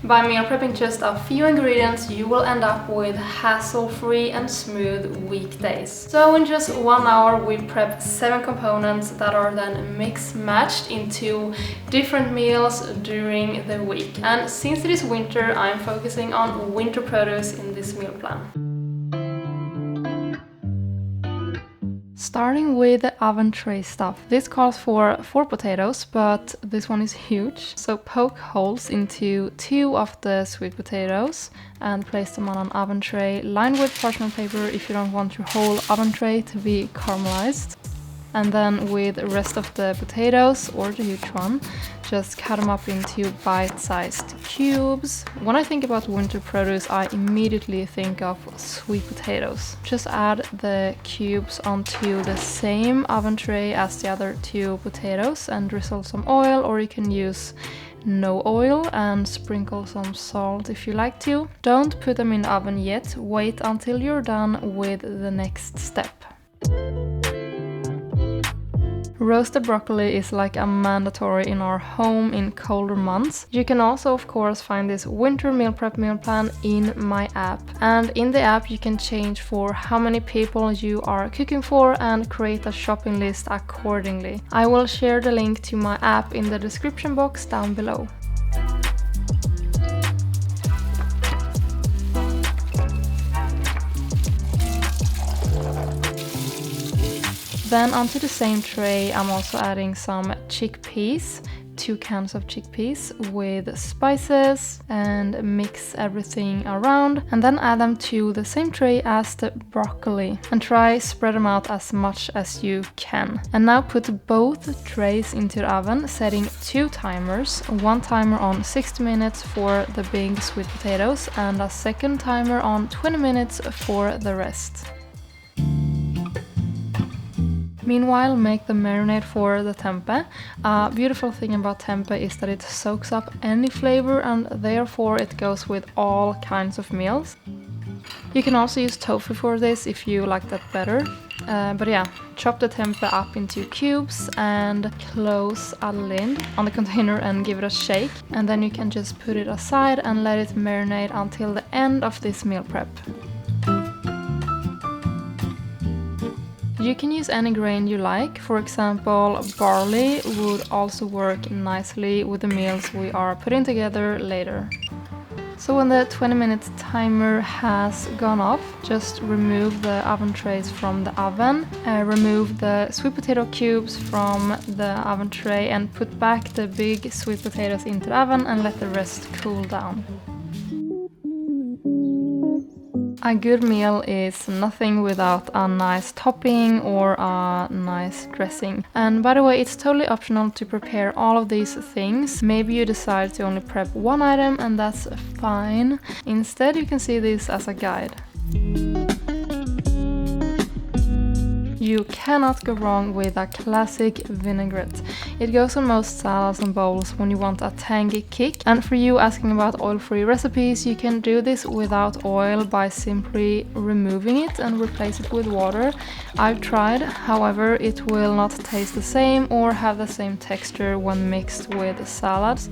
By meal prepping just a few ingredients, you will end up with hassle-free and smooth weekdays. So in just 1 hour, we prep 7 components that are then mix-matched into different meals during the week. And since it is winter, I'm focusing on winter produce in this meal plan. Starting with the oven tray stuff. This calls for 4 potatoes, but this one is huge. So poke holes into 2 of the sweet potatoes and place them on an oven tray lined with parchment paper if you don't want your whole oven tray to be caramelized. And then with the rest of the potatoes, or the huge one, just cut them up into bite-sized cubes. When I think about winter produce, I immediately think of sweet potatoes. Just add the cubes onto the same oven tray as the other 2 potatoes and drizzle some oil, or you can use no oil and sprinkle some salt if you like to. Don't put them in the oven yet, wait until you're done with the next step. Roasted broccoli is like a mandatory in our home in colder months. You can also, of course, find this winter meal prep meal plan in my app. And in the app you can change for how many people you are cooking for and create a shopping list accordingly. I will share the link to my app in the description box down below. Then onto the same tray, I'm also adding some chickpeas, 2 cans of chickpeas with spices, and mix everything around, and then add them to the same tray as the broccoli and try spread them out as much as you can. And now put both trays into the oven, setting 2 timers, 1 timer on 60 minutes for the big sweet potatoes and a second timer on 20 minutes for the rest. Meanwhile, make the marinade for the tempeh. A beautiful thing about tempeh is that it soaks up any flavor and therefore it goes with all kinds of meals. You can also use tofu for this if you like that better. But yeah, chop the tempeh up into cubes and close a lid on the container and give it a shake. And then you can just put it aside and let it marinate until the end of this meal prep. You can use any grain you like. For example, barley would also work nicely with the meals we are putting together later. So when the 20-minute timer has gone off, just remove the oven trays from the oven, remove the sweet potato cubes from the oven tray and put back the big sweet potatoes into the oven and let the rest cool down. A good meal is nothing without a nice topping or a nice dressing. And by the way, it's totally optional to prepare all of these things. Maybe you decide to only prep 1 item and that's fine. Instead, you can see this as a guide. You cannot go wrong with a classic vinaigrette. It goes on most salads and bowls when you want a tangy kick. And for you asking about oil-free recipes, you can do this without oil by simply removing it and replace it with water. I've tried, however, it will not taste the same or have the same texture when mixed with salads.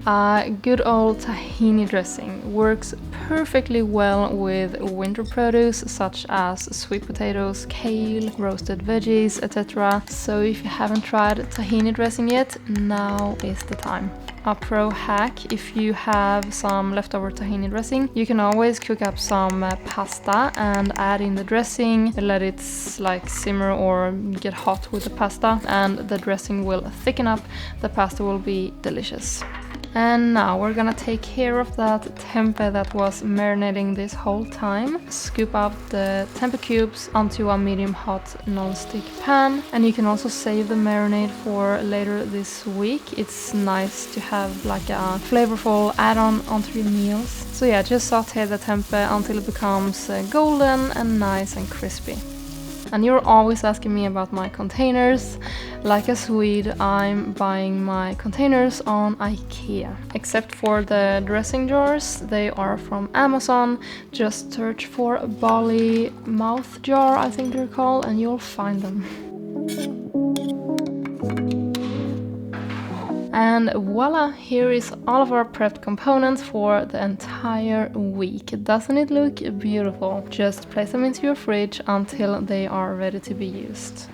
A good old tahini dressing works perfectly well with winter produce such as sweet potatoes, kale, roasted veggies, etc. So if you haven't tried tahini dressing yet, now is the time. A pro hack: if you have some leftover tahini dressing, you can always cook up some pasta and add in the dressing, let it simmer or get hot with the pasta, and the dressing will thicken up. The pasta will be delicious. And now we're gonna take care of that tempeh that was marinating this whole time. Scoop out the tempeh cubes onto a medium hot non-stick pan, and you can also save the marinade for later this week. It's nice to have like a flavorful add-on onto your meals. So yeah, just saute the tempeh until it becomes golden and nice and crispy. And you're always asking me about my containers. Like a Swede, I'm buying my containers on IKEA. Except for the dressing jars, they are from Amazon. Just search for Bali mouth jar, I think they're called, and you'll find them. And voila, here is all of our prepped components for the entire week. Doesn't it look beautiful? Just place them into your fridge until they are ready to be used.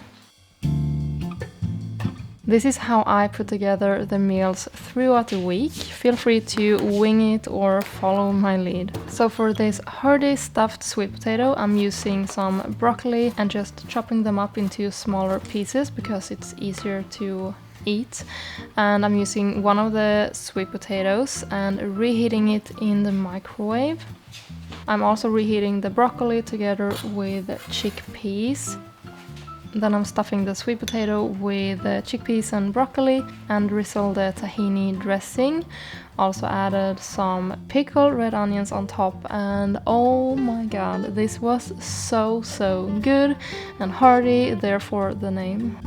This is how I put together the meals throughout the week. Feel free to wing it or follow my lead. So for this hearty stuffed sweet potato, I'm using some broccoli and just chopping them up into smaller pieces because it's easier to eat. And I'm using one of the sweet potatoes and reheating it in the microwave. I'm also reheating the broccoli together with chickpeas. Then I'm stuffing the sweet potato with chickpeas and broccoli and drizzle the tahini dressing. Also added some pickled red onions on top, and oh my god, this was so good and hearty, therefore the name.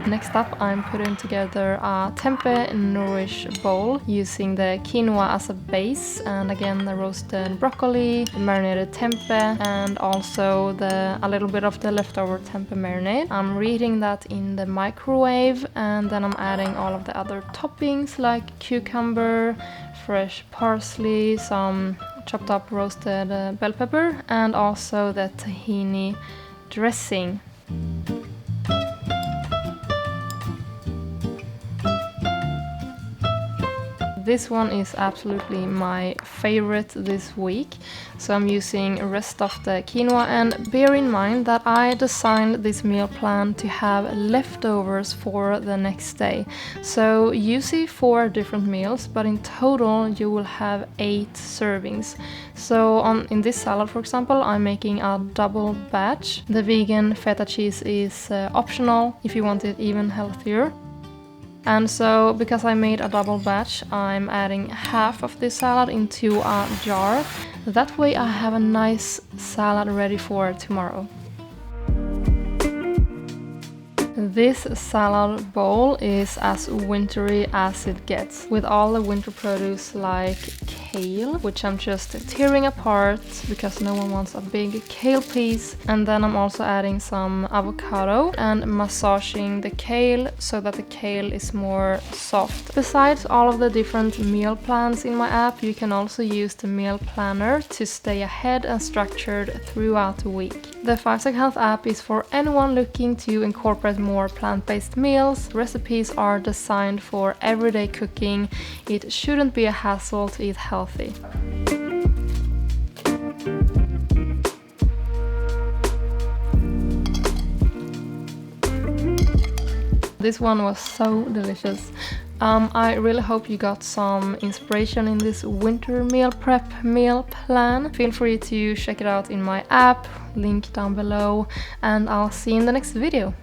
Next up, I'm putting together a tempeh nourish bowl using the quinoa as a base, and again the roasted broccoli, the marinated tempeh, and also a little bit of the leftover tempeh marinade. I'm reheating that in the microwave, and then I'm adding all of the other toppings like cucumber, fresh parsley, some chopped up roasted bell pepper, and also the tahini dressing. This one is absolutely my favorite this week, so I'm using the rest of the quinoa, and bear in mind that I designed this meal plan to have leftovers for the next day. So you see 4 different meals, but in total you will have 8 servings. So in this salad, for example, I'm making a double batch. The vegan feta cheese is optional if you want it even healthier. And so, because I made a double batch, I'm adding half of this salad into a jar. That way I have a nice salad ready for tomorrow. This salad bowl is as wintry as it gets, with all the winter produce like kale, which I'm just tearing apart because no one wants a big kale piece. And then I'm also adding some avocado and massaging the kale so that the kale is more soft. Besides all of the different meal plans in my app, you can also use the meal planner to stay ahead and structured throughout the week. The Fivesec Health app is for anyone looking to incorporate more plant-based meals. Recipes are designed for everyday cooking. It shouldn't be a hassle to eat healthy. This one was so delicious. I really hope you got some inspiration in this winter meal prep meal plan. Feel free to check it out in my app, link down below, and I'll see you in the next video.